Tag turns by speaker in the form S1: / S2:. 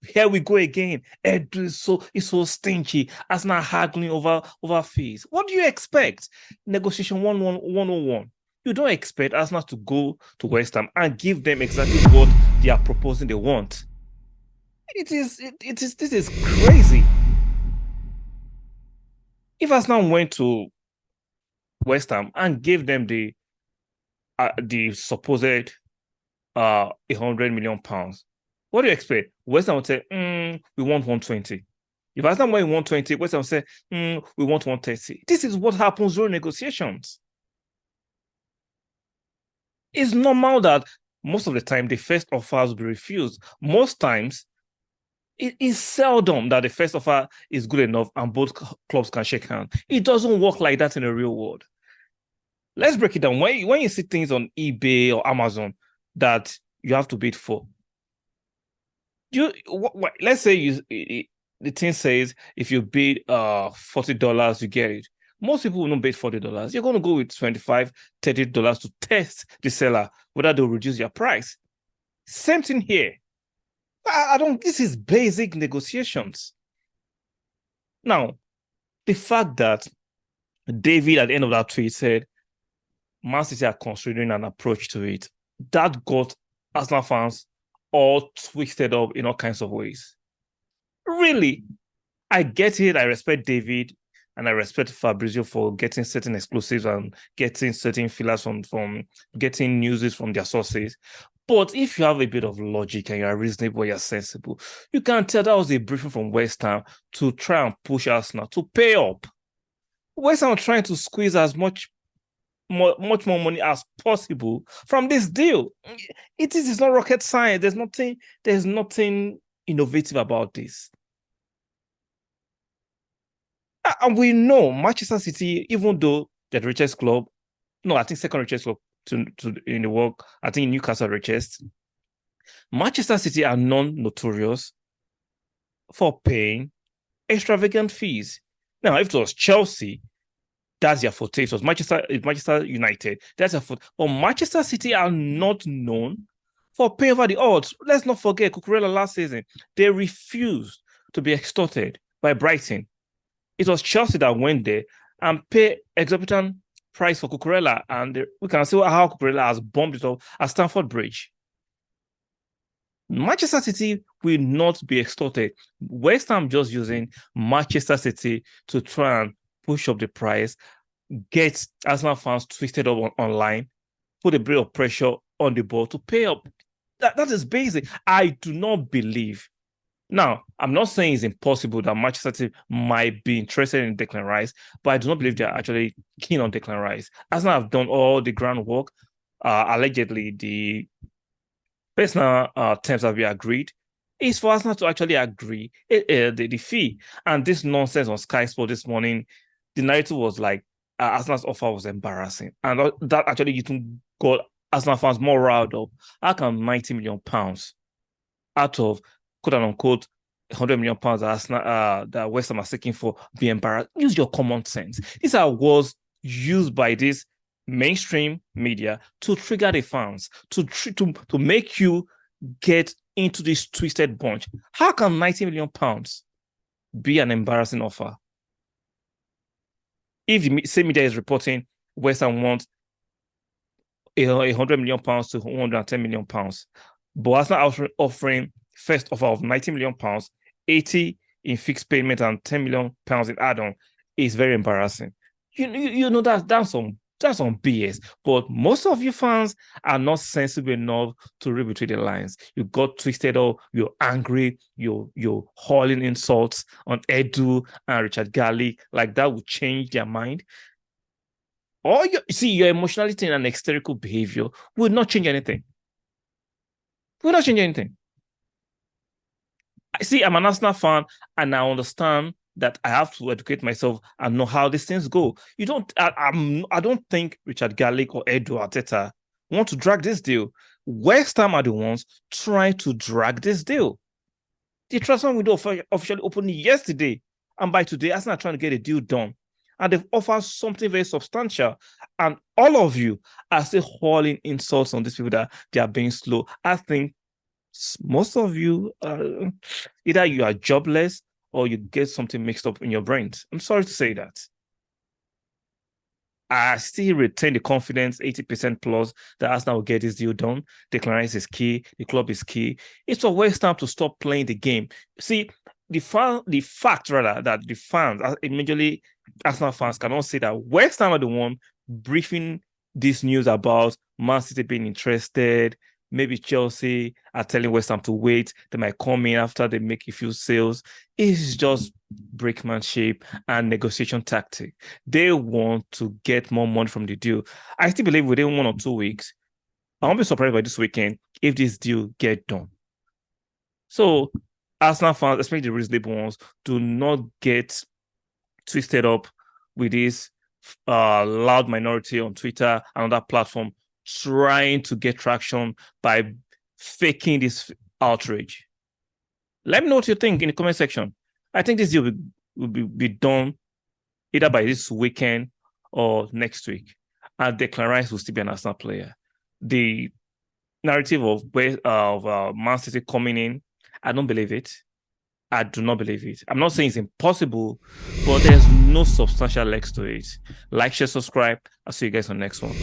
S1: here we go again. Edu is so stingy. Arsenal haggling over fees. What do you expect? Negotiation 101. You don't expect Arsenal to go to West Ham and give them exactly what they are proposing they want. This is crazy. If Arsenal went to West Ham and gave them the supposed £100 million, what do you expect? West Ham would say, we want 120. If Arsenal want 120, West Ham would say, we want 130. This is what happens during negotiations. It's normal that most of the time the first offers will be refused. Most times, it is seldom that the first offer is good enough and both clubs can shake hands. It doesn't work like that in the real world. Let's break it down. When you see things on eBay or Amazon that you have to bid for, let's say the thing says if you bid $40, you get it. Most people will not bid $40. You're going to go with $25, $30 to test the seller whether they'll reduce your price. Same thing here. I don't. This is basic negotiations. Now, the fact that David at the end of that tweet said Man City are considering an approach to it, that got Arsenal fans all twisted up in all kinds of ways. Really, I get it. I respect David and I respect Fabrizio for getting certain exclusives and getting certain fillers from getting news from their sources. But if you have a bit of logic and you're reasonable, you're sensible, you can tell that was a briefing from West Ham to try and push Arsenal to pay up. West Ham are trying to squeeze as much more money as possible from this deal. It's not rocket science. There's nothing innovative about this. And we know Manchester City, even though they're the richest club, no, I think second richest club in the world, I think Newcastle richest. Manchester City are notorious for paying extravagant fees. Now, if it was Chelsea, that's their forte. It was Manchester United, that's their forte. But Manchester City are not known for paying over the odds. Let's not forget Cucurella last season. They refused to be extorted by Brighton. It was Chelsea that went there and paid exorbitant price for Cucurella, and we can see how Cucurella has bombed it up at Stamford Bridge. Manchester City will not be extorted. West Ham just using Manchester City to try and push up the price, get Arsenal fans twisted up online, put a bit of pressure on the ball to pay up. That is basic. I do not believe. Now, I'm not saying it's impossible that Manchester City might be interested in Declan Rice, but I do not believe they're actually keen on Declan Rice. Arsenal have done all the groundwork. Allegedly, the personal terms that we agreed is for Arsenal to actually agree the fee. And this nonsense on Sky Sport this morning, the narrative was like Arsenal's offer was embarrassing. And that actually even got Arsenal fans more riled up. How can £90 million out of quote unquote £100 million that West Ham are seeking for be embarrassed? Use your common sense. These are words used by this mainstream media to trigger the fans, to make you get into this twisted bunch. How can £90 million be an embarrassing offer? If the same media is reporting West Ham wants £100 million to £110 million, but Arsenal offering first offer of £90 million, 80 in fixed payment and £10 million in add-on, is very embarrassing. You know that's some BS. But most of you fans are not sensible enough to read between the lines. You got twisted up, you're angry, you're hurling insults on Edu and Richard Garlick, like that would change their mind. Or your emotionality and hysterical behavior will not change anything. Will not change anything. I'm an Arsenal fan, and I understand that I have to educate myself and know how these things go. I don't think Richard Garlick or Edu Arteta want to drag this deal. West Ham are the ones trying to drag this deal. The transfer window officially opened yesterday, and by today, Arsenal are trying to get a deal done. And they've offered something very substantial. And all of you are still hauling insults on these people that they are being slow. I think Most of you, either you are jobless or you get something mixed up in your brains. I'm sorry to say that. I still retain the confidence, 80% plus, that Arsenal will get this deal done. Declan Rice is key. The club is key. It's for West Ham to stop playing the game. See, the fact rather that the fans, immediately Arsenal fans, cannot say that West Ham are the one briefing this news about Man City being interested. Maybe Chelsea are telling West Ham to wait. They might come in after they make a few sales. It's just brinkmanship and negotiation tactic. They want to get more money from the deal. I still believe within 1 or 2 weeks, I won't be surprised by this weekend if this deal get done. So Arsenal fans, especially the reasonable ones, do not get twisted up with this loud minority on Twitter and other platform trying to get traction by faking this outrage. Let me know what you think in the comment section. I think this deal will be done either by this weekend or next week. And Declan Rice will still be an Arsenal player. The narrative of Man City coming in, I don't believe it. I do not believe it. I'm not saying it's impossible, but there's no substantial legs to it. Like, share, subscribe. I'll see you guys on the next one.